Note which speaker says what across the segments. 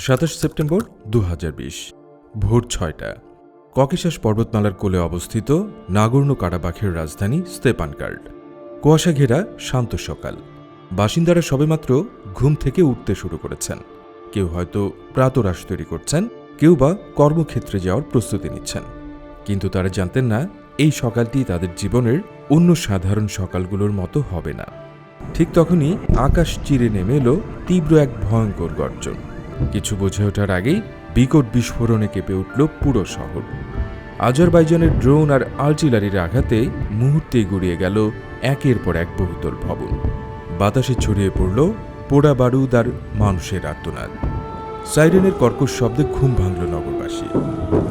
Speaker 1: 27 September 2020 ভোর 6টা Caucasus পর্বতমালার কোলে অবস্থিত নাগোর্নো কারাবাখের রাজধানী স্তেপানকার্ড। কুয়াশা ঘেরা শান্ত সকাল। বাসিন্দারা সবেমাত্র ঘুম থেকে উঠতে শুরু করেছেন। কেউ হয়তো প্রাতরাশ তৈরি করছেন, কেউ বা কর্মক্ষেত্রে যাওয়ার প্রস্তুতি নিচ্ছেন। কিন্তু তারা জানতেন না এই সকালটি তাদের জীবনের অন্য সাধারণ সকালগুলোর মতো হবে না। ঠিক তখনই আকাশ চিরে নেমে এলো তীব্র এক ভয়ঙ্কর গর্জন। কিছু বুঝে ওঠার আগেই বিকট বিস্ফোরণে কেঁপে উঠল পুরো শহর। আজারবাইজানের ড্রোন আর আর্টিলারির আঘাতে মুহূর্তেই গড়িয়ে গেল একের পর এক বহুতল ভবন। বাতাসে ছড়িয়ে পড়ল পোড়া বারুদ আর মানুষের আর্তনাদ। সাইরেনের কর্কশ শব্দে ঘুম ভাঙল নগরবাসী।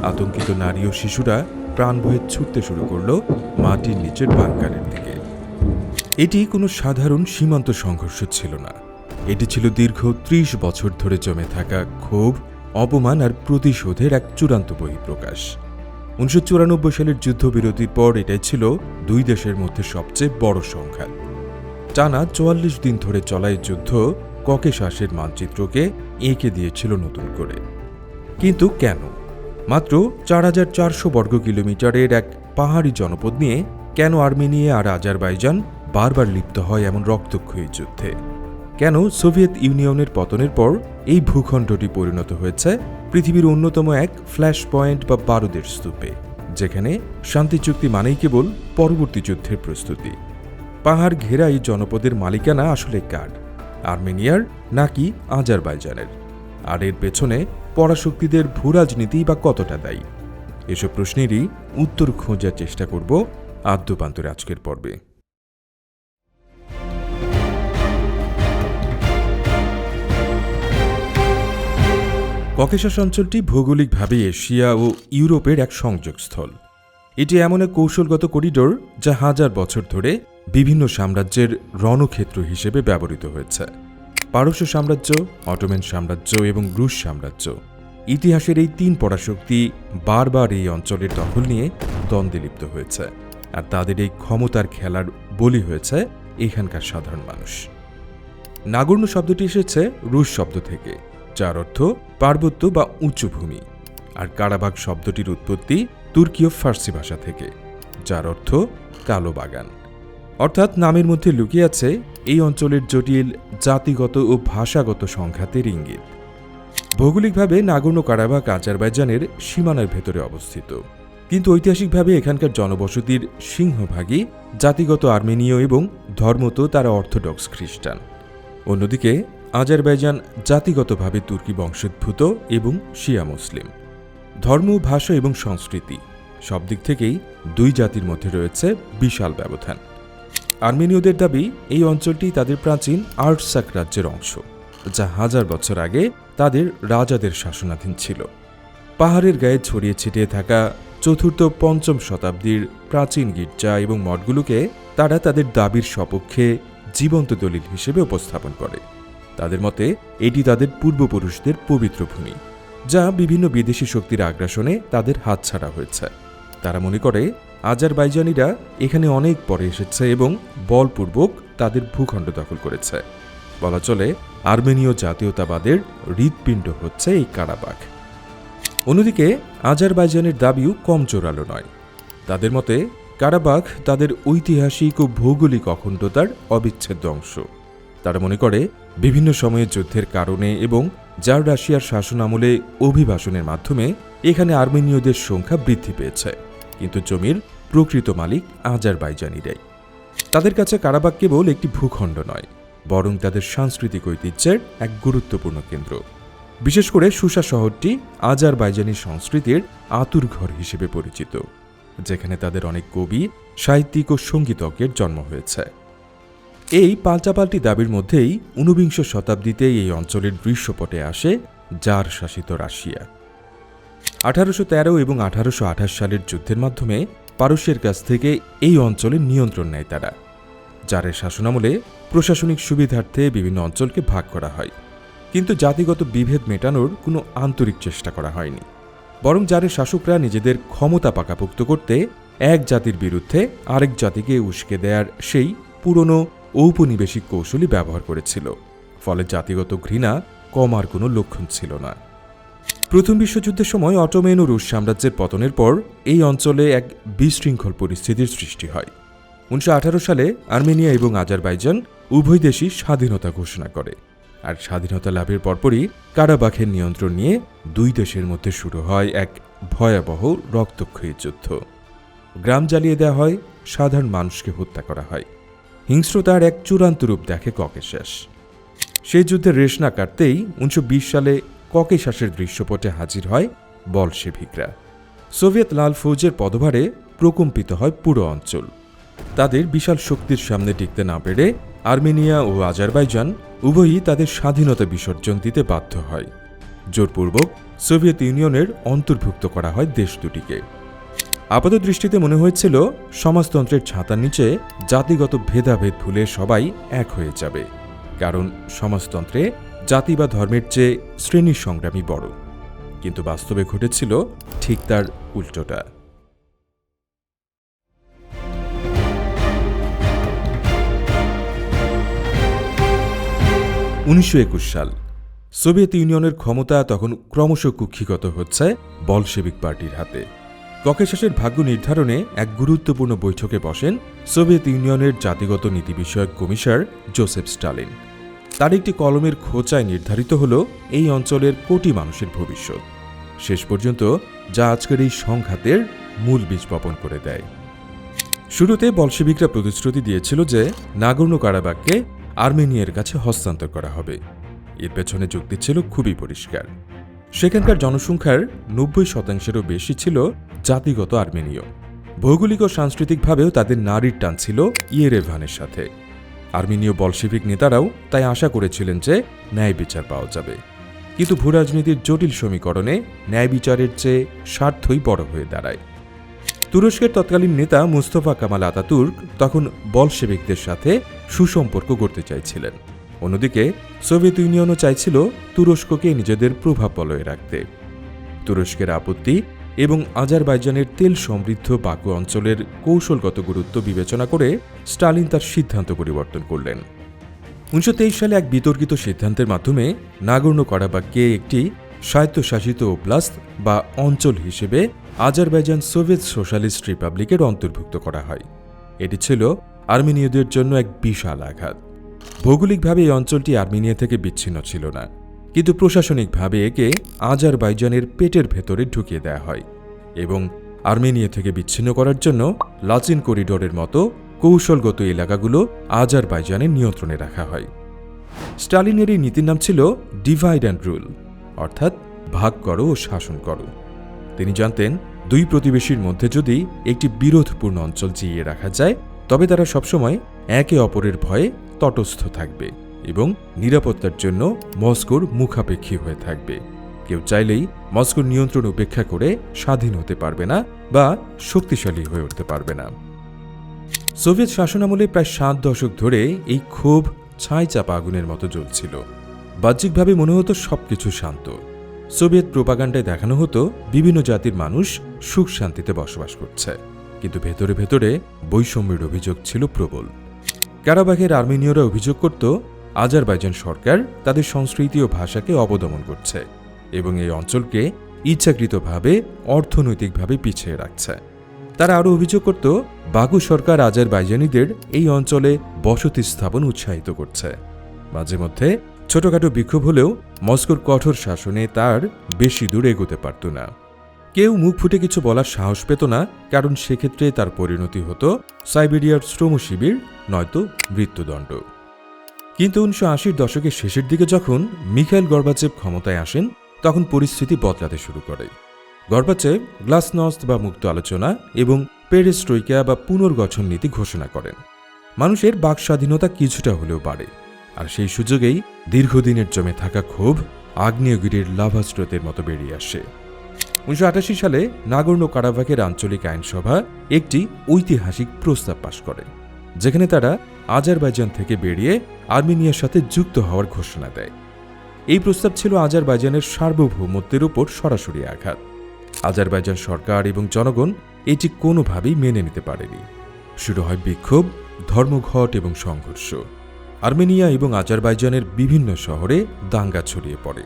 Speaker 1: আতঙ্কিত নারী ও শিশুরা প্রাণ ভয়ে ছুটতে শুরু করল মাটির নিচের বাংকারের দিকে। এটি কোনো সাধারণ সীমান্ত সংঘর্ষ ছিল না। এটি ছিল দীর্ঘ ৩০ বছর ধরে জমে থাকা ক্ষোভ, অপমান আর প্রতিশোধের এক চূড়ান্ত বহিঃপ্রকাশ। ১৯৯৪ সালের যুদ্ধবিরতির পর এটাই ছিল দুই দেশের মধ্যে সবচেয়ে বড় সংঘাত। টানা ৪৪ দিন ধরে চলা এই যুদ্ধ ককেশাসের মানচিত্রকে এঁকে দিয়েছিল নতুন করে। কিন্তু কেন? মাত্র ৪,৪০০ বর্গ কিলোমিটারের এক পাহাড়ি জনপদ নিয়ে কেন আর্মেনিয়া আর আজারবাইজান বারবার লিপ্ত হয় এমন রক্তক্ষয়ী যুদ্ধে? কেন সোভিয়েত ইউনিয়নের পতনের পর এই ভূখণ্ডটি পরিণত হয়েছে পৃথিবীর অন্যতম এক ফ্ল্যাশ পয়েন্ট বা বারুদের স্তূপে, যেখানে শান্তি চুক্তি মানেই কেবল পরবর্তী যুদ্ধের প্রস্তুতি? পাহাড় ঘেরা এই জনপদের মালিকানা আসলে কার, আর্মেনিয়ার নাকি আজারবাইজানের? আর এর পেছনে পরাশক্তিদের ভূরাজনীতি বা কতটা দায়ী? এসব প্রশ্নেরই উত্তর খোঁজার চেষ্টা করব আদ্যপান্তর আজকের পর্বে। ককেশাস অঞ্চলটি ভৌগোলিকভাবে এশিয়া ও ইউরোপের এক সংযোগস্থল। এটি এমন এক কৌশলগত করিডোর যা হাজার বছর ধরে বিভিন্ন সাম্রাজ্যের রণক্ষেত্র হিসেবে ব্যবহৃত হয়েছে। পারস্য সাম্রাজ্য, অটোমান সাম্রাজ্য এবং রুশ সাম্রাজ্য, ইতিহাসের এই তিন পরাশক্তি বারবার এই অঞ্চলের দখল নিয়ে দ্বন্দ্বে লিপ্ত হয়েছে, আর তাদের এই ক্ষমতার খেলার বলি হয়েছে এখানকার সাধারণ মানুষ। নাগোর্নো শব্দটি এসেছে রুশ শব্দ থেকে, যার অর্থ পার্বত্য বা উঁচু ভূমি, আর কারাবাখ শব্দটির উৎপত্তি তুর্কীয় ফার্সি ভাষা থেকে, যার অর্থ কালো বাগান। অর্থাৎ নামের মধ্যে লুকিয়ে আছে এই অঞ্চলের জটিল জাতিগত ও ভাষাগত সংঘাতের ইঙ্গিত। ভৌগোলিকভাবে নাগোর্নো কারাবাখ আজারবাইজানের সীমানার ভেতরে অবস্থিত, কিন্তু ঐতিহাসিকভাবে এখানকার জনবসতির সিংহভাগই জাতিগত আর্মেনীয় এবং ধর্মত তারা অর্থোডক্স খ্রিস্টান। অন্যদিকে আজারবাইজান জাতিগতভাবে তুর্কি বংশোদ্ভূত এবং শিয়া মুসলিম। ধর্ম, ভাষা এবং সংস্কৃতি সব দিক থেকেই দুই জাতির মধ্যে রয়েছে বিশাল ব্যবধান। আর্মেনীয়দের দাবি এই অঞ্চলটি তাদের প্রাচীন আর্টসাক রাজ্যের অংশ, যা হাজার বছর আগে তাদের রাজাদের শাসনাধীন ছিল। পাহাড়ের গায়ে ছড়িয়ে ছিটিয়ে থাকা চতুর্থ পঞ্চম শতাব্দীর প্রাচীন গির্জা এবং মঠগুলোকে তারা তাদের দাবির সপক্ষে জীবন্ত দলিল হিসেবে উপস্থাপন করে। তাদের মতে এটি তাদের পূর্বপুরুষদের পবিত্র ভূমি, যা বিভিন্ন বিদেশি শক্তির আগ্রাসনে তাদের হাতছাড়া হয়েছে। তারা মনে করে আজারবাইজানিরা এখানে অনেক পরে এসেছে এবং বলপূর্বক তাদের ভূখণ্ড দখল করেছে। বলা চলে আর্মেনীয় জাতীয়তাবাদের হৃৎপিণ্ড হচ্ছে এই কারাবাখ। অন্যদিকে আজারবাইজানের দাবিও কম জোরালো নয়। তাদের মতে কারাবাখ তাদের ঐতিহাসিক ও ভৌগোলিক অখণ্ডতার অবিচ্ছেদ্য অংশ। তারা মনে করে বিভিন্ন সময়ে যুদ্ধের কারণে এবং জার রাশিয়ার শাসন আমলে অভিবাসনের মাধ্যমে এখানে আর্মেনীয়দের সংখ্যা বৃদ্ধি পেয়েছে, কিন্তু জমির প্রকৃত মালিক আজারবাইজানিরাই। তাদের কাছে কারাবাখ কেবল একটি ভূখণ্ড নয়, বরং তাদের সাংস্কৃতিক ঐতিহ্যের এক গুরুত্বপূর্ণ কেন্দ্র। বিশেষ করে সুসা শহরটি আজারবাইজানি সংস্কৃতির আঁতুড়ঘর হিসেবে পরিচিত, যেখানে তাদের অনেক কবি, সাহিত্যিক ও সঙ্গীতজ্ঞের জন্ম হয়েছে। এই পাল্টাপাল্টি দাবির মধ্যেই ১৯বিংশ শতাব্দীতে এই অঞ্চলের দৃশ্যপটে আসে জার শাসিত রাশিয়া। ১৮১৩ এবং ১৮২৮ সালের যুদ্ধের মাধ্যমে পারস্যের কাছ থেকে এই অঞ্চলের নিয়ন্ত্রণ নেয় তারা। জারের শাসনামলে প্রশাসনিক সুবিধার্থে বিভিন্ন অঞ্চলকে ভাগ করা হয়, কিন্তু জাতিগত বিভেদ মেটানোর কোনো আন্তরিক চেষ্টা করা হয়নি। বরং জারের শাসকরা নিজেদের ক্ষমতা পাকাপোক্ত করতে এক জাতির বিরুদ্ধে আরেক জাতিকে উস্কে দেয়ার সেই পুরনো ঔপনিবেশিক কৌশলই ব্যবহার করেছিল। ফলে জাতিগত ঘৃণা কমার কোনো লক্ষণ ছিল না। প্রথম বিশ্বযুদ্ধের সময় অটোমেন ও রুশ সাম্রাজ্যের পতনের পর এই অঞ্চলে এক বিশৃঙ্খল পরিস্থিতির সৃষ্টি হয়। 1918 সালে আর্মেনিয়া এবং আজারবাইজান উভয় দেশই স্বাধীনতা ঘোষণা করে, আর স্বাধীনতা লাভের পরপরই কারাবাখের নিয়ন্ত্রণ নিয়ে দুই দেশের মধ্যে শুরু হয় এক ভয়াবহ রক্তক্ষয়ী যুদ্ধ। গ্রাম জ্বালিয়ে দেওয়া হয়, সাধারণ মানুষকে হত্যা করা হয়। হিংস্রতার এক চূড়ান্ত রূপ দেখে ককেশাস। সেই যুদ্ধের রেশ না কাটতেই 1920 সালে ককেশাসের দৃশ্যপটে হাজির হয় বলশেভিকরা। সোভিয়েত লাল ফৌজের পদভারে প্রকম্পিত হয় পুরো অঞ্চল। তাদের বিশাল শক্তির সামনে টিকতে না পেরে আর্মেনিয়া ও আজারবাইজান উভয়ই তাদের স্বাধীনতা বিসর্জন দিতে বাধ্য হয়। জোরপূর্বক সোভিয়েত ইউনিয়নের অন্তর্ভুক্ত করা হয় দেশ দুটিকে। আপাত দৃষ্টিতে মনে হয়েছিল সমাজতন্ত্রের ছাতার নিচে জাতিগত ভেদাভেদ ভুলে সবাই এক হয়ে যাবে, কারণ সমাজতন্ত্রে জাতি বা ধর্মের চেয়ে শ্রেণীর সংগ্রামই বড়। কিন্তু বাস্তবে ঘটেছিল ঠিক তার উল্টোটা। 1921 সাল। সোভিয়েত ইউনিয়নের ক্ষমতা তখন ক্রমশ কুক্ষিগত হচ্ছে বলশেভিক পার্টির হাতে। ককেশাসের ভাগ্য নির্ধারণে এক গুরুত্বপূর্ণ বৈঠকে বসেন সোভিয়েত ইউনিয়নের জাতিগত নীতি বিষয়ক কমিশনার জোসেফ স্টালিন। তার একটি কলমের খোঁচায় নির্ধারিত হল এই অঞ্চলের কোটি মানুষের ভবিষ্যৎ। শেষ পর্যন্ত যা আজকের এই সংঘাতের মূল বীজ বপন করে দেয়। শুরুতে বলশেভিকরা প্রতিশ্রুতি দিয়েছিল যে নাগর্নো কারাবাখকে আর্মেনিয়ার কাছে হস্তান্তর করা হবে। এর পেছনে যুক্তি ছিল খুবই পরিষ্কার। সেখানকার জনসংখ্যার 90%-এরও বেশি ছিল জাতিগত আর্মেনীয়। ভৌগোলিক ও সাংস্কৃতিকভাবেও তাদের নারীর টান ছিল ইয়েরেভানের সাথে। আর্মেনীয় বলশেভিক নেতারাও তাই আশা করেছিলেন যে ন্যায় বিচার পাওয়া যাবে। কিন্তু ভূরাজনীতির জটিল সমীকরণে ন্যায় বিচারের চেয়ে স্বার্থই বড় হয়ে দাঁড়ায়। তুরস্কের তৎকালীন নেতা মুস্তফা কামাল আতাতুর্ক তখন বলশেভিকদের সাথে সুসম্পর্ক গড়তে চাইছিলেন। অন্যদিকে সোভিয়েত ইউনিয়নও চাইছিল তুরস্ককে নিজেদের প্রভাব বলয়ে রাখতে। তুরস্কের আপত্তি এবং আজারবাইজানের তেল সমৃদ্ধ বাকু অঞ্চলের কৌশলগত গুরুত্ব বিবেচনা করে স্টালিন তার সিদ্ধান্ত পরিবর্তন করলেন। 1923 সালে এক বিতর্কিত সিদ্ধান্তের মাধ্যমে নাগর্নো কারাবাখকে একটি স্বায়ত্তশাসিত ওব্লাস্ট বা অঞ্চল হিসেবে আজারবাইজান সোভিয়েত সোশ্যালিস্ট রিপাবলিকের অন্তর্ভুক্ত করা হয়। এটি ছিল আর্মেনীয়দের জন্য এক বিশাল আঘাত। ভৌগোলিকভাবে এই অঞ্চলটি আর্মেনিয়া থেকে বিচ্ছিন্ন ছিল না, কিন্তু প্রশাসনিকভাবে একে আজারবাইজানের পেটের ভেতরে ঢুকিয়ে দেওয়া হয় এবং আর্মেনিয়া থেকে বিচ্ছিন্ন করার জন্য লাচিন করিডোরের মতো কৌশলগত এলাকাগুলো আজারবাইজানের নিয়ন্ত্রণে রাখা হয়। স্টালিনের এই নীতির নাম ছিল ডিভাইড অ্যান্ড রুল, অর্থাৎ ভাগ করো ও শাসন করো। তিনি জানতেন দুই প্রতিবেশীর মধ্যে যদি একটি বিরোধপূর্ণ অঞ্চল জিইয়ে রাখা যায়, তবে তারা সবসময় একে অপরের ভয়ে তটস্থ থাকবে এবং নিরাপত্তার জন্য মস্কোর মুখাপেক্ষী হয়ে থাকবে। কেউ চাইলেই মস্কোর নিয়ন্ত্রণ উপেক্ষা করে স্বাধীন হতে পারবে না বা শক্তিশালী হয়ে উঠতে পারবে না। সোভিয়েত শাসনামলে প্রায় 7 দশক ধরে এই ক্ষোভ ছাই চাপা আগুনের মতো জ্বলছিল। বাহ্যিকভাবে মনে হতো সবকিছু শান্ত। সোভিয়েত প্রোপাগান্ডায় দেখানো হতো বিভিন্ন জাতির মানুষ সুখ শান্তিতে বসবাস করছে, কিন্তু ভেতরে ভেতরে বৈষম্যের অভিযোগ ছিল প্রবল। কারাবাখের আর্মেনীয়রা অভিযোগ করত আজারবাইজান সরকার তাদের সংস্কৃতি ও ভাষাকে অবদমন করছে এবং এই অঞ্চলকে ইচ্ছাকৃতভাবে অর্থনৈতিকভাবে পিছিয়ে রাখছে। তারা আরও অভিযোগ করত বাকু সরকার আজারবাইজানিদের এই অঞ্চলে বসতি স্থাপন উৎসাহিত করছে। মাঝে মধ্যে ছোটখাটো বিক্ষোভ হলেও মস্কোর কঠোর শাসনে তার বেশি দূর এগোতে পারত না। কেউ মুখ ফুটে কিছু বলার সাহস পেত না, কারণ সেক্ষেত্রে তার পরিণতি হতো সাইবেরিয়ার শ্রম শিবির নয়তো মৃত্যুদণ্ড। কিন্তু 1980-র দশকের শেষের দিকে যখন মিখাইল গর্বাচেভ ক্ষমতায় আসেন, তখন পরিস্থিতি বদলাতে শুরু করে। গর্বাচেভ গ্লাসনস্ট বা মুক্ত আলোচনা এবং পেরেস্ট্রোইকা বা পুনর্গঠন নীতি ঘোষণা করেন। মানুষের বাক স্বাধীনতা কিছুটা হলেও বাড়ে, আর সেই সুযোগেই দীর্ঘদিনের জমে থাকা ক্ষোভ আগ্নেয়গিরির লাভা স্রোতের মতো বেরিয়ে আসে। 1988 সালে নাগর্নো কারাবাখের আঞ্চলিক আইনসভা একটি ঐতিহাসিক প্রস্তাব পাশ করে, যেখানে তারা আজারবাইজান থেকে বেরিয়ে আর্মেনিয়ার সাথে যুক্ত হওয়ার ঘোষণা দেয়। এই প্রস্তাব ছিল আজারবাইজানের সার্বভৌমত্বের উপর সরাসরি আঘাত। আজারবাইজান সরকার এবং জনগণ এটি কোনোভাবেই মেনে নিতে পারেনি। শুরু হয় বিক্ষোভ, ধর্মঘট এবং সংঘর্ষ। আর্মেনিয়া এবং আজারবাইজানের বিভিন্ন শহরে দাঙ্গা ছড়িয়ে পড়ে।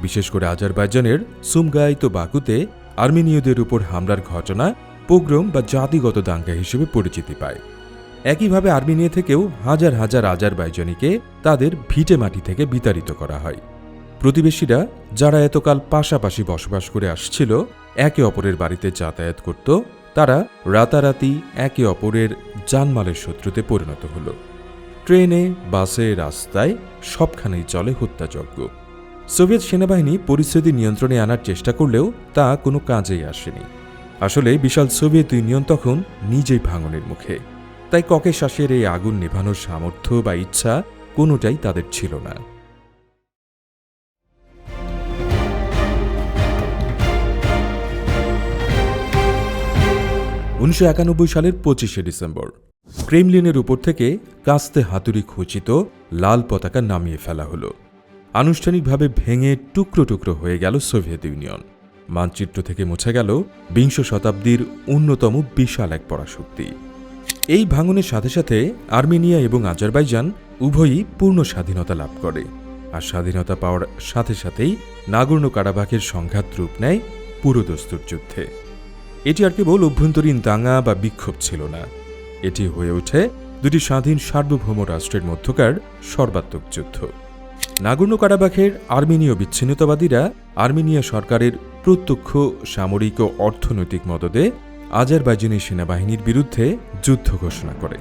Speaker 1: বিশেষ করে আজারবাইজানের সুমগাইতো বাকুতে আর্মেনীয়দের উপর হামলার ঘটনা পোগ্রোম বা জাতিগত দাঙ্গা হিসেবে পরিচিতি পায়। একইভাবে আর্মেনিয়া থেকেও হাজার হাজার আজারবাইজানিকে তাদের ভিটে মাটি থেকে বিতাড়িত করা হয়। প্রতিবেশীরা, যারা এতকাল পাশাপাশি বসবাস করে আসছিল, একে অপরের বাড়িতে যাতায়াত করত, তারা রাতারাতি একে অপরের জানমালের শত্রুতে পরিণত হল। ট্রেনে, বাসে, রাস্তায় সবখানেই চলে হত্যাযজ্ঞ। সোভিয়েত সেনাবাহিনী পরিস্থিতি নিয়ন্ত্রণে আনার চেষ্টা করলেও তা কোনো কাজেই আসেনি। আসলে বিশাল সোভিয়েত ইউনিয়ন তখন নিজেই ভাঙনের মুখে। তাই ককেশাসের এই আগুন নেভানোর সামর্থ্য বা ইচ্ছা কোনোটাই তাদের ছিল না। 1991 সালের 25শে ডিসেম্বর ক্রেমলিনের উপর থেকে কাস্তে হাতুড়ি খচিত লাল পতাকা নামিয়ে ফেলা হলো। আনুষ্ঠানিকভাবে ভেঙে টুকরো টুকরো হয়ে গেল সোভিয়েত ইউনিয়ন। মানচিত্র থেকে মুছে গেল বিংশ শতাব্দীর অন্যতম বিশাল এক পরাশক্তি। এই ভাঙনের সাথে সাথে আর্মেনিয়া এবং আজারবাইজান উভয়ই পূর্ণ স্বাধীনতা লাভ করে। আর স্বাধীনতা পাওয়ার সাথে সাথেই নাগোর্নো কারাবাখের সংঘাত রূপ নেয় পুরোদস্তুর যুদ্ধে। এটি আর কেবল অভ্যন্তরীণ দাঙ্গা বা বিক্ষোভ ছিল না, এটি হয়ে ওঠে দুটি স্বাধীন সার্বভৌম রাষ্ট্রের মধ্যকার সর্বাত্মক যুদ্ধ। নাগোর্নো কারাবাখের আর্মেনীয় বিচ্ছিন্নতাবাদীরা আর্মেনিয়া সরকারের প্রত্যক্ষ সামরিক ও অর্থনৈতিক মদদে আজারবাইজানি সেনাবাহিনীর বিরুদ্ধে যুদ্ধ ঘোষণা করে।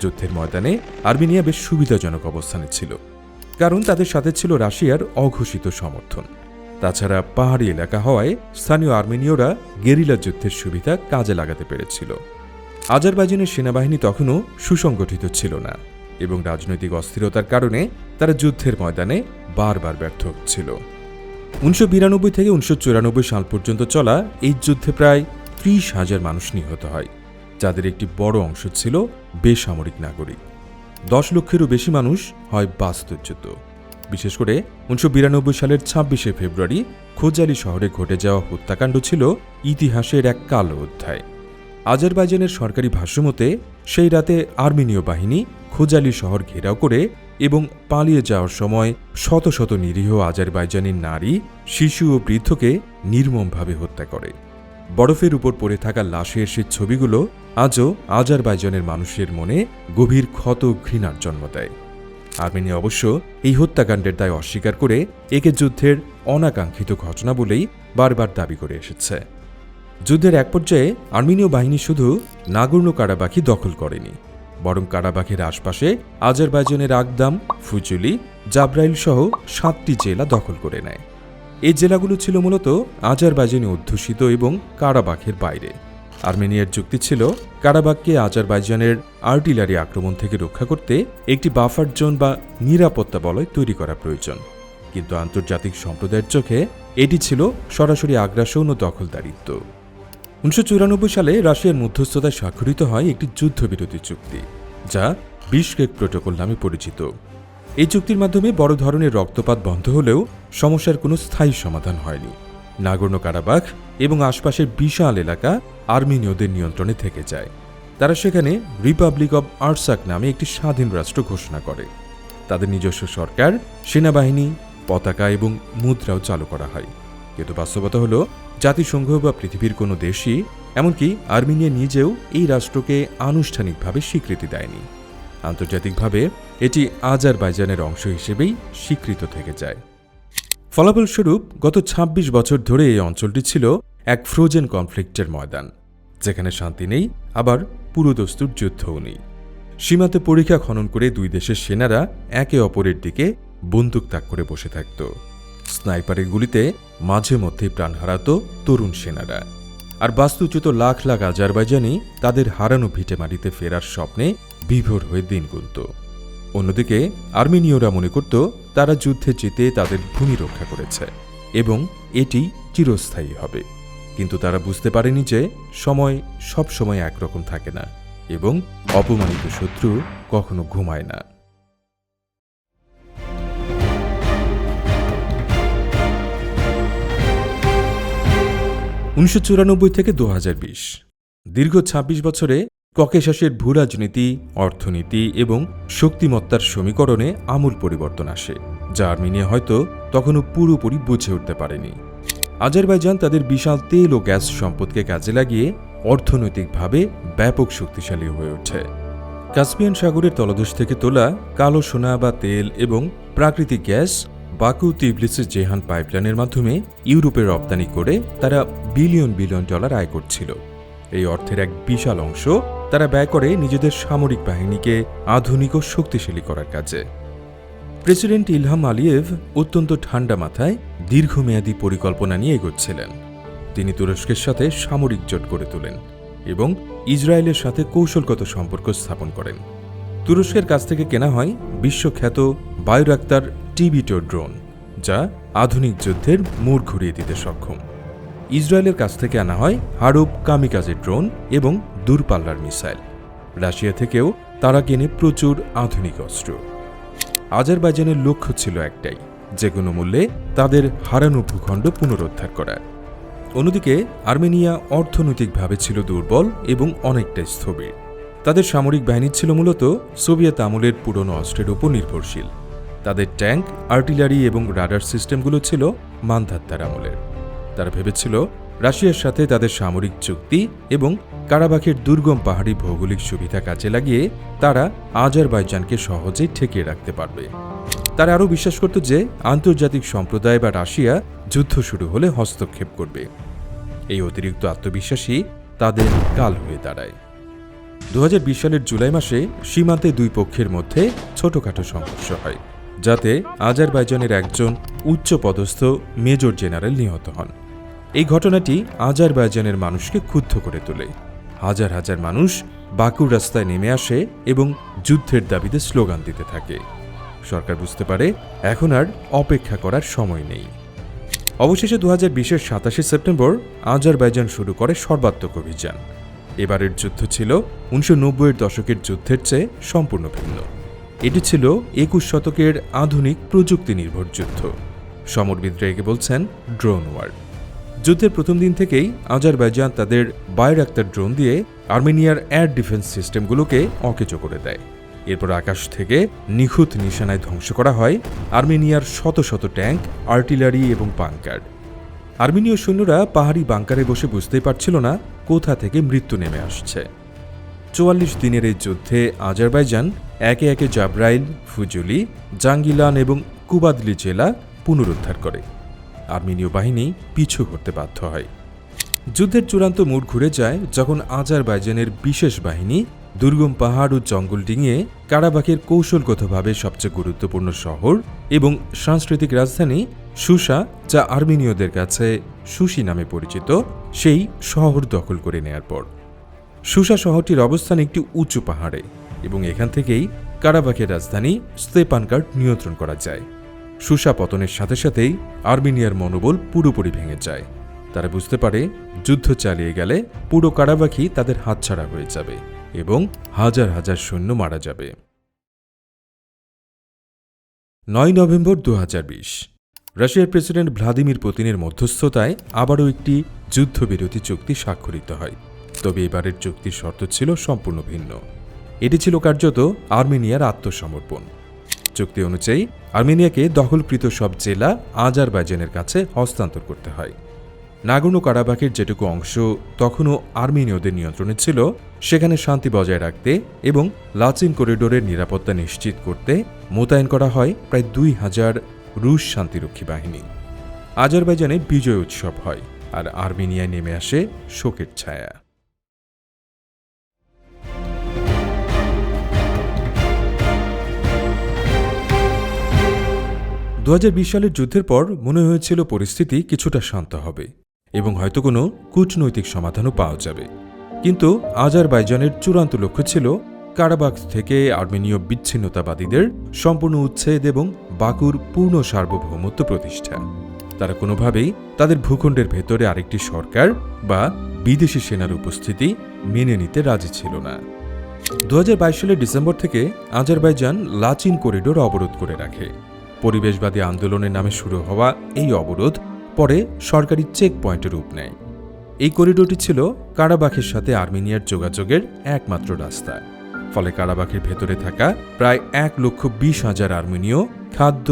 Speaker 1: যুদ্ধের ময়দানে আর্মেনিয়া বেশ সুবিধাজনক অবস্থানে ছিল, কারণ তাদের সাথে ছিল রাশিয়ার অঘোষিত সমর্থন। তাছাড়া পাহাড়ি এলাকা হওয়ায় স্থানীয় আর্মেনীয়রা গেরিলা যুদ্ধের সুবিধা কাজে লাগাতে পেরেছিল। আজারবাইজানের সেনাবাহিনী তখনও সুসংগঠিত ছিল না এবং রাজনৈতিক অস্থিরতার কারণে তারা যুদ্ধের ময়দানে বারবার ব্যর্থ হচ্ছিল। 1992 থেকে 1994 সাল পর্যন্ত চলা এই যুদ্ধে প্রায় 30,000 মানুষ নিহত হয়, যাদের একটি বড় অংশ ছিল বেসামরিক নাগরিক। 10 লক্ষেরও বেশি মানুষ হয় বাস্তুচ্যুত। বিশেষ করে 1992 সালের 26শে ফেব্রুয়ারি খোজালি শহরে ঘটে যাওয়া হত্যাকাণ্ড ছিল ইতিহাসের এক কালো অধ্যায়। আজারবাইজানের সরকারি ভাষ্যমতে সেই রাতে আর্মেনীয় বাহিনী খোজালি শহর ঘেরাও করে এবং পালিয়ে যাওয়ার সময় শত শত নিরীহ আজারবাইজানি নারী, শিশু ও বৃদ্ধকে নির্মমভাবে হত্যা করে। বরফের উপর পড়ে থাকা লাশের সে ছবিগুলো আজও আজারবাইজানের মানুষের মনে গভীর ক্ষত ঘৃণার জন্ম দেয়। আর্মেনিয়া অবশ্য এই হত্যাকাণ্ডের দায় অস্বীকার করে একে যুদ্ধের অনাকাঙ্ক্ষিত ঘটনা বলেই বারবার দাবি করে এসেছে। যুদ্ধের এক পর্যায়ে আর্মেনীয় বাহিনী শুধু নাগোর্নো কারাবাখই দখল করেনি, বরং কারাবাখের আশপাশে আজারবাইজানের আগদাম, ফুজুলি, জাব্রাইল সহ 7টি জেলা দখল করে নেয়। এই জেলাগুলো ছিল মূলত আজারবাইজানি অধ্যুষিত এবং কারাবাখের বাইরে। আর্মেনিয়ার যুক্তি ছিল কারাবাখকে আজারবাইজানের আর্টিলারি আক্রমণ থেকে রক্ষা করতে একটি বাফার জোন বা নিরাপত্তা বলয় তৈরি করা প্রয়োজন, কিন্তু আন্তর্জাতিক সম্প্রদায়ের চোখে এটি ছিল সরাসরি আগ্রাসন ও দখলদারিত্ব। 1994 সালে রাশিয়ার মধ্যস্থতায় স্বাক্ষরিত হয় একটি যুদ্ধবিরতি চুক্তি, যা বিশকেক প্রোটোকল নামে পরিচিত। এই চুক্তির মাধ্যমে বড় ধরনের রক্তপাত বন্ধ হলেও সমস্যার কোনো স্থায়ী সমাধান হয়নি। নাগোর্নো কারাবাখ এবং আশপাশের বিশাল এলাকা আর্মেনীয়দের নিয়ন্ত্রণে থেকে যায়। তারা সেখানে রিপাবলিক অব আর্সাক নামে একটি স্বাধীন রাষ্ট্র ঘোষণা করে। তাদের নিজস্ব সরকার, সেনাবাহিনী, পতাকা এবং মুদ্রাও চালু করা হয়। কিন্তু বাস্তবতা হল জাতিসংঘ বা পৃথিবীর কোনো দেশই, এমনকি আর্মেনিয়া নিজেও এই রাষ্ট্রকে আনুষ্ঠানিকভাবে স্বীকৃতি দেয়নি। আন্তর্জাতিকভাবে এটি আজারবাইজানের অংশ হিসেবেই স্বীকৃত থেকে যায়। ফলাফলস্বরূপ গত 26 বছর ধরে এই অঞ্চলটি ছিল এক ফ্রোজেন কনফ্লিক্টের ময়দান, যেখানে শান্তি নেই, আবার পুরোদস্তুর যুদ্ধও নেই। সীমাতে পরিখা খনন করে দুই দেশের সেনারা একে অপরের দিকে বন্দুক তাক করে বসে থাকত। স্নাইপারের গুলিতে মাঝে মধ্যেই প্রাণ হারাত তরুণ সেনারা, আর বাস্তুচ্যুত লাখ লাখ আজারবাইজানি তাদের হারানো ভিটে মাটিতে ফেরার স্বপ্নে বিভোর হয়ে দিন গুনত। অন্যদিকে আর্মেনীয়রা মনে করত তারা যুদ্ধে জিতে তাদের ভূমি রক্ষা করেছে এবং এটি চিরস্থায়ী হবে। কিন্তু তারা বুঝতে পারেনি যে সময় সব সময় একরকম থাকে না এবং অপমানিত শত্রু কখনো ঘুমায় না। 1994 থেকে 2020 দীর্ঘ 26 বছরে ককেশাসের ভূরাজনীতি, অর্থনীতি এবং শক্তিমত্তার সমীকরণে আমূল পরিবর্তন আসে, যা আর্মেনিয়া হয়তো তখনও পুরোপুরি বুঝে উঠতে পারেনি। আজারবাইজান তাদের বিশাল তেল ও গ্যাস সম্পদকে কাজে লাগিয়ে অর্থনৈতিকভাবে ব্যাপক শক্তিশালী হয়ে ওঠে। কাস্পিয়ান সাগরের তলদেশ থেকে তোলা কালো সোনা বা তেল এবং প্রাকৃতিক গ্যাস বাকু তিবলিসের জেহান পাইপলাইনের মাধ্যমে ইউরোপে রপ্তানি করে তারা বিলিয়ন বিলিয়ন ডলার আয় করছিল। এই অর্থের এক বিশাল অংশ তারা ব্যয় করে নিজেদের সামরিক বাহিনীকে আধুনিক ও শক্তিশালী করার কাজে। প্রেসিডেন্ট ইলহাম আলিয়েভ অত্যন্ত ঠান্ডা মাথায় দীর্ঘমেয়াদী পরিকল্পনা নিয়ে এগোচ্ছিলেন। তিনি তুরস্কের সাথে সামরিক জোট গড়ে তোলেন এবং ইসরায়েলের সাথে কৌশলগত সম্পর্ক স্থাপন করেন। তুরস্কের কাছ থেকে কেনা হয় বিশ্বখ্যাত বায়োরাক্তার টিবিটো ড্রোন, যা আধুনিক যুদ্ধের মোড় ঘুরিয়ে দিতে সক্ষম। ইসরায়েলের কাছ থেকে আনা হয় হারুপ কামিকাজে ড্রোন এবং দূরপাল্লার মিসাইল। রাশিয়া থেকেও তারা কেনে প্রচুর আধুনিক অস্ত্র। আজারবাইজানের লক্ষ্য ছিল একটাই, যে কোনো মূল্যে তাদের হারানো ভূখণ্ড পুনরুদ্ধার করা। অন্যদিকে আর্মেনিয়া অর্থনৈতিকভাবে ছিল দুর্বল এবং অনেকটা স্থবির। তাদের সামরিক বাহিনী ছিল মূলত সোভিয়েত আমলের পুরনো অস্ত্রের উপর নির্ভরশীল। তাদের ট্যাঙ্ক, আর্টিলারি এবং রাডার সিস্টেমগুলো ছিল মানধাত্তার আমলের। তারা ভেবেছিল রাশিয়ার সাথে তাদের সামরিক চুক্তি এবং কারাবাখের দুর্গম পাহাড়ি ভৌগোলিক সুবিধা কাজে লাগিয়ে তারা আজারবাইজানকে সহজেই ঠেকিয়ে রাখতে পারবে। তারা আরও বিশ্বাস করত যে আন্তর্জাতিক সম্প্রদায় বা রাশিয়া যুদ্ধ শুরু হলে হস্তক্ষেপ করবে। এই অতিরিক্ত আত্মবিশ্বাসই তাদের কাল হয়ে দাঁড়ায়। 2020 সালের জুলাই মাসে সীমান্তে দুই পক্ষের মধ্যে ছোটখাটো সংঘর্ষ হয়, যাতে আজারবাইজানের একজন উচ্চপদস্থ মেজর জেনারেল নিহত হন। এই ঘটনাটি আজারবাইজানের মানুষকে ক্ষুব্ধ করে তোলে। হাজার হাজার মানুষ বাকুর রাস্তায় নেমে আসে এবং যুদ্ধের দাবিতে স্লোগান দিতে থাকে। সরকার বুঝতে পারে এখন আর অপেক্ষা করার সময় নেই। অবশেষে 2020-এর 27 সেপ্টেম্বর আজারবাইজান শুরু করে সর্বাত্মক অভিযান। এবারের যুদ্ধ ছিল 1990-এর দশকের যুদ্ধের চেয়ে সম্পূর্ণ ভিন্ন। এটি ছিল 21 শতকের আধুনিক প্রযুক্তি নির্ভর যুদ্ধ। সমরবিদরা একে বলছেন ড্রোন ওয়ার। যুদ্ধের প্রথম দিন থেকেই আজারবাইজান তাদের বায়োরাক্তার ড্রোন দিয়ে আর্মেনিয়ার এয়ার ডিফেন্স সিস্টেমগুলোকে অকেজো করে দেয়। এরপর আকাশ থেকে নিখুঁত নিশানায় ধ্বংস করা হয় আর্মেনিয়ার শত শত ট্যাঙ্ক, আর্টিলারি এবং বাংকার। আর্মেনীয় সৈন্যরা পাহাড়ি বাংকারে বসে বুঝতেই পারছিল না কোথা থেকে মৃত্যু নেমে আসছে। 44 দিনের এই যুদ্ধে আজারবাইজান একে একে জাবরাইল, ফুজুলি, জাঙ্গিলান এবং কুবাদলি জেলা পুনরুদ্ধার করে। আর্মেনীয় বাহিনী পিছু হতে বাধ্য হয়। যুদ্ধের চূড়ান্ত মোড় ঘুরে যায় যখন আজারবাইজানের বিশেষ বাহিনী দুর্গম পাহাড় ও জঙ্গল ডিঙিয়ে কারাবাখের কৌশলগতভাবে সবচেয়ে গুরুত্বপূর্ণ শহর এবং সাংস্কৃতিক রাজধানী সুসা, যা আর্মেনীয়দের কাছে সুসি নামে পরিচিত, সেই শহর দখল করে নেয়ার পর। সুসা শহরটির অবস্থান একটি উঁচু পাহাড়ে এবং এখান থেকেই কারাবাখের রাজধানী স্তেপানকার্ড নিয়ন্ত্রণ করা যায়। সুসা পতনের সাথে সাথেই আর্মেনিয়ার মনোবল পুরোপুরি ভেঙে যায়। তারা বুঝতে পারে যুদ্ধ চালিয়ে গেলে পুরো কারাবাখই তাদের হাতছাড়া হয়ে যাবে এবং হাজার হাজার সৈন্য মারা যাবে। 9 নভেম্বর 2020 রাশিয়ার প্রেসিডেন্ট ভ্লাদিমির পুতিনের মধ্যস্থতায় আবারও একটি যুদ্ধবিরতি চুক্তি স্বাক্ষরিত হয়। তবে এবারের চুক্তির শর্ত ছিল সম্পূর্ণ ভিন্ন। এটি ছিল কার্যত আর্মেনিয়ার আত্মসমর্পণ। চুক্তি অনুযায়ী আর্মেনিয়াকে দখলকৃত সব জেলা আজারবাইজানের কাছে হস্তান্তর করতে হয়। নাগর্নো কারাবাখের যেটুকু অংশ তখনও আর্মেনীয়দের নিয়ন্ত্রণে ছিল, সেখানে শান্তি বজায় রাখতে এবং লাচিন করিডোরের নিরাপত্তা নিশ্চিত করতে মোতায়েন করা হয় প্রায় 2000 রুশ শান্তিরক্ষী বাহিনী। আজারবাইজানে বিজয় উৎসব হয় আর আর্মেনিয়ায় নেমে আসে শোকের ছায়া। 2020 সালের যুদ্ধের পর মনে হয়েছিল পরিস্থিতি কিছুটা শান্ত হবে এবং হয়তো কোনো কূটনৈতিক সমাধানও পাওয়া যাবে। কিন্তু আজারবাইজানের চূড়ান্ত লক্ষ্য ছিল কারাবাখ থেকে আর্মেনীয় বিচ্ছিন্নতাবাদীদের সম্পূর্ণ উচ্ছেদ এবং বাকুর পূর্ণ সার্বভৌমত্ব প্রতিষ্ঠা। তারা কোনোভাবেই তাদের ভূখণ্ডের ভেতরে আরেকটি সরকার বা বিদেশি সেনার উপস্থিতি মেনে নিতে রাজি ছিল না। 2022 সালের ডিসেম্বর থেকে আজারবাইজান লাচিন করিডোর অবরোধ করে রাখে। পরিবেশবাদী আন্দোলনের নামে শুরু হওয়া এই অবরোধ পরে সরকারি চেক পয়েন্টের রূপ নেয়। এই করিডোরটি ছিল কারাবাখের সাথে আর্মেনিয়ার যোগাযোগের একমাত্র রাস্তা। ফলে কারাবাখের ভেতরে থাকা প্রায় 1,20,000 আর্মেনীয় খাদ্য,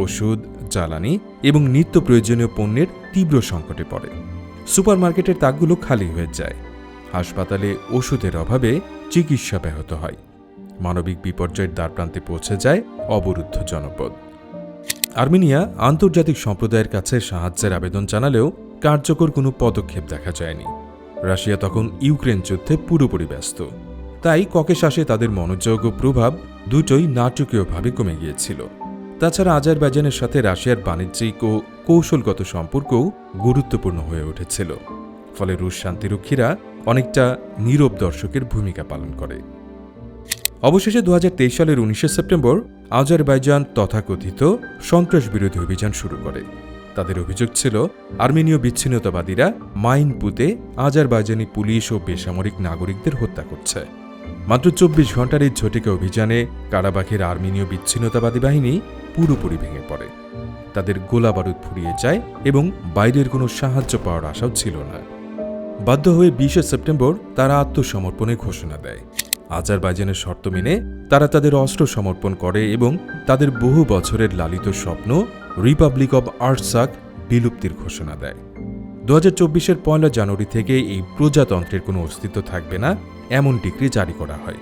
Speaker 1: ওষুধ, জ্বালানি এবং নিত্য প্রয়োজনীয় পণ্যের তীব্র সংকটে পড়ে। সুপারমার্কেটের তাকগুলো খালি হয়ে যায়। হাসপাতালে ওষুধের অভাবে চিকিৎসা ব্যাহত হয়। মানবিক বিপর্যয়ের দ্বারপ্রান্তে পৌঁছে যায় অবরুদ্ধ জনপদ। আর্মেনিয়া আন্তর্জাতিক সম্প্রদায়ের কাছে সাহায্যের আবেদন জানালেও কার্যকর কোনো পদক্ষেপ দেখা যায়নি। রাশিয়া তখন ইউক্রেন যুদ্ধে পুরোপুরি ব্যস্ত। তাই ককেশাসে তাদের মনোযোগ ও প্রভাব দুটোই নাটকীয়ভাবে কমে গিয়েছিল। তাছাড়া আজারবাইজানের সাথে রাশিয়ার বাণিজ্যিক ও কৌশলগত সম্পর্কও গুরুত্বপূর্ণ হয়ে উঠেছিল। ফলে রুশ শান্তিরক্ষীরা অনেকটা নীরব দর্শকের ভূমিকা পালন করে। অবশেষে 2023 সালের 19 সেপ্টেম্বর আজারবাইজান তথাকথিত সন্ত্রাস বিরোধী অভিযান শুরু করে। তাদের অভিযোগ ছিল আর্মেনীয় বিচ্ছিন্নতাবাদীরা মাইন পুঁতে আজারবাইজানি পুলিশ ও বেসামরিক নাগরিকদের হত্যা করছে। মাত্র 24 ঘণ্টার এই ঝটিকা অভিযানে কারাবাখের আর্মেনীয় বিচ্ছিন্নতাবাদী বাহিনী পুরোপুরি ভেঙে পড়ে। তাদের গোলাবারুদ ফুরিয়ে যায় এবং বাইরের কোনো সাহায্য পাওয়ার আশাও ছিল না। বাধ্য হয়ে 20 সেপ্টেম্বর তারা আত্মসমর্পণের ঘোষণা দেয়। আজারবাইজানের শর্ত মেনে তারা তাদের অস্ত্র সমর্পণ করে এবং তাদের বহু বছরের লালিত স্বপ্ন রিপাবলিক অব আর্টসাক বিলুপ্তির ঘোষণা দেয়। 2024-এর 1 জানুয়ারি থেকে এই প্রজাতন্ত্রের কোনো অস্তিত্ব থাকবে না এমন ডিক্রি জারি করা হয়।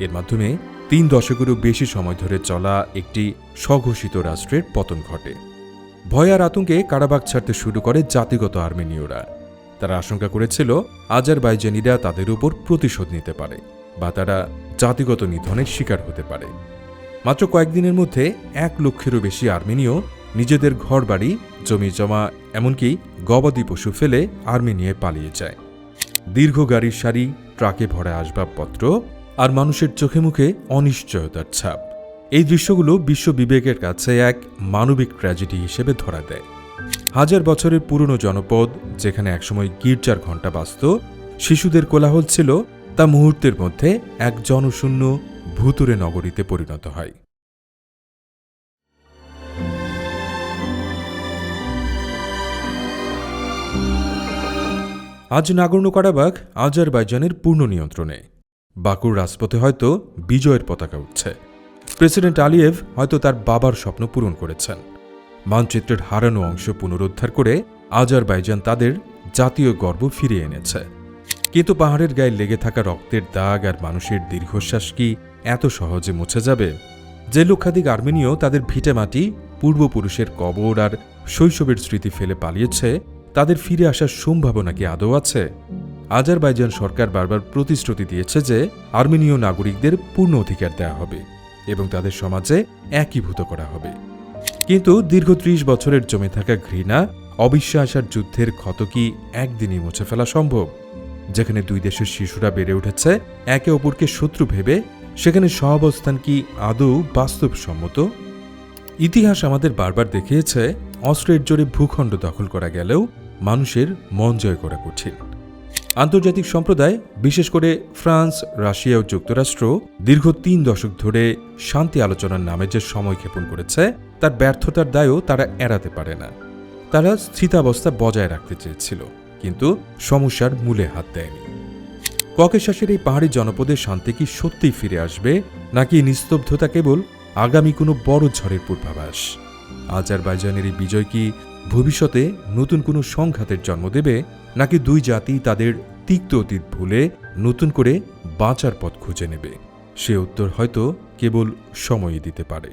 Speaker 1: এর মাধ্যমে 3 দশকেরও বেশি সময় ধরে চলা একটি স্বঘোষিত রাষ্ট্রের পতন ঘটে। ভয় আর আতঙ্কে কারাবাখ ছাড়তে শুরু করে জাতিগত আর্মেনীয়রা। তারা আশঙ্কা করেছিল আজারবাইজানিরা তাদের উপর প্রতিশোধ নিতে পারে বা তারা জাতিগত নিধনের শিকার হতে পারে। মাত্র কয়েকদিনের মধ্যে 1 লক্ষেরও বেশি আর্মেনীয় নিজেদের ঘরবাড়ি, জমি জমা, এমনকি গবাদি পশু ফেলে আর্মেনিয়ায় পালিয়ে যায়। দীর্ঘ গাড়ির সারি, ট্রাকে ভরা আসবাবপত্র আর মানুষের চোখে মুখে অনিশ্চয়তার ছাপ। এই দৃশ্যগুলো বিশ্ব বিবেকের কাছে এক মানবিক ট্র্যাজেডি হিসেবে ধরা দেয়। 1000 বছরের পুরনো জনপদ, যেখানে একসময় গির্জার ঘণ্টা বাজত, শিশুদের কোলাহল ছিল, তা মুহূর্তের মধ্যে এক জনশূন্য ভুতুরে নগরীতে পরিণত হয়। আজ নাগর্নো কারাবাখ আজারবাইজানের পূর্ণ নিয়ন্ত্রণে। বাকুর রাজপথে হয়তো বিজয়ের পতাকা উঠছে। প্রেসিডেন্ট আলিয়েভ হয়তো তার বাবার স্বপ্ন পূরণ করেছেন। মানচিত্রের হারানো অংশ পুনরুদ্ধার করে আজারবাইজান তাদের জাতীয় গর্ব ফিরিয়ে এনেছে। কিন্তু পাহাড়ের গায়ে লেগে থাকা রক্তের দাগ আর মানুষের দীর্ঘশ্বাস কি এত সহজে মুছে যাবে? যে লক্ষাধিক আর্মেনীয় তাদের ভিটেমাটি, পূর্বপুরুষের কবর আর শৈশবের স্মৃতি ফেলে পালিয়েছে, তাদের ফিরে আসার সম্ভাবনা কি আদৌ আছে? আজারবাইজান সরকার বারবার প্রতিশ্রুতি দিয়েছে যে আর্মেনীয় নাগরিকদের পূর্ণ অধিকার দেওয়া হবে এবং তাদের সমাজে একীভূত করা হবে। কিন্তু দীর্ঘ 30 বছরের জমে থাকা ঘৃণা, অবিশ্বাস আর যুদ্ধের ক্ষত কি একদিনই মুছে ফেলা সম্ভব? যেখানে 2 দেশের শিশুরা বেড়ে উঠেছে একে অপরকে শত্রু ভেবে, সেখানে সহাবস্থান কি আদৌ বাস্তবসম্মত? ইতিহাস আমাদের বারবার দেখিয়েছে, অস্ত্রের জোরে ভূখণ্ড দখল করা গেলেও মানুষের মন জয় করা কঠিন। আন্তর্জাতিক সম্প্রদায়, বিশেষ করে ফ্রান্স, রাশিয়া ও যুক্তরাষ্ট্র দীর্ঘ 3 দশক ধরে শান্তি আলোচনার নামে যে সময় ক্ষেপণ করেছে, তার ব্যর্থতার দায়ও তারা এড়াতে পারে না। তারা স্থিতাবস্থা বজায় রাখতে চেয়েছিল, কিন্তু সমস্যার মূলে হাত দেয়নি। ককেশাসের এই পাহাড়ি জনপদের শান্তি কি সত্যিই ফিরে আসবে, নাকি নিস্তব্ধতা কেবল আগামী কোনো বড় ঝড়ের পূর্বাভাস? আজারবাইজানের এই বিজয় কি ভবিষ্যতে নতুন কোনো সংঘাতের জন্ম দেবে, নাকি 2 জাতি তাদের তিক্ত অতীত ভুলে নতুন করে বাঁচার পথ খুঁজে নেবে? সে উত্তর হয়তো কেবল সময়ই দিতে পারে।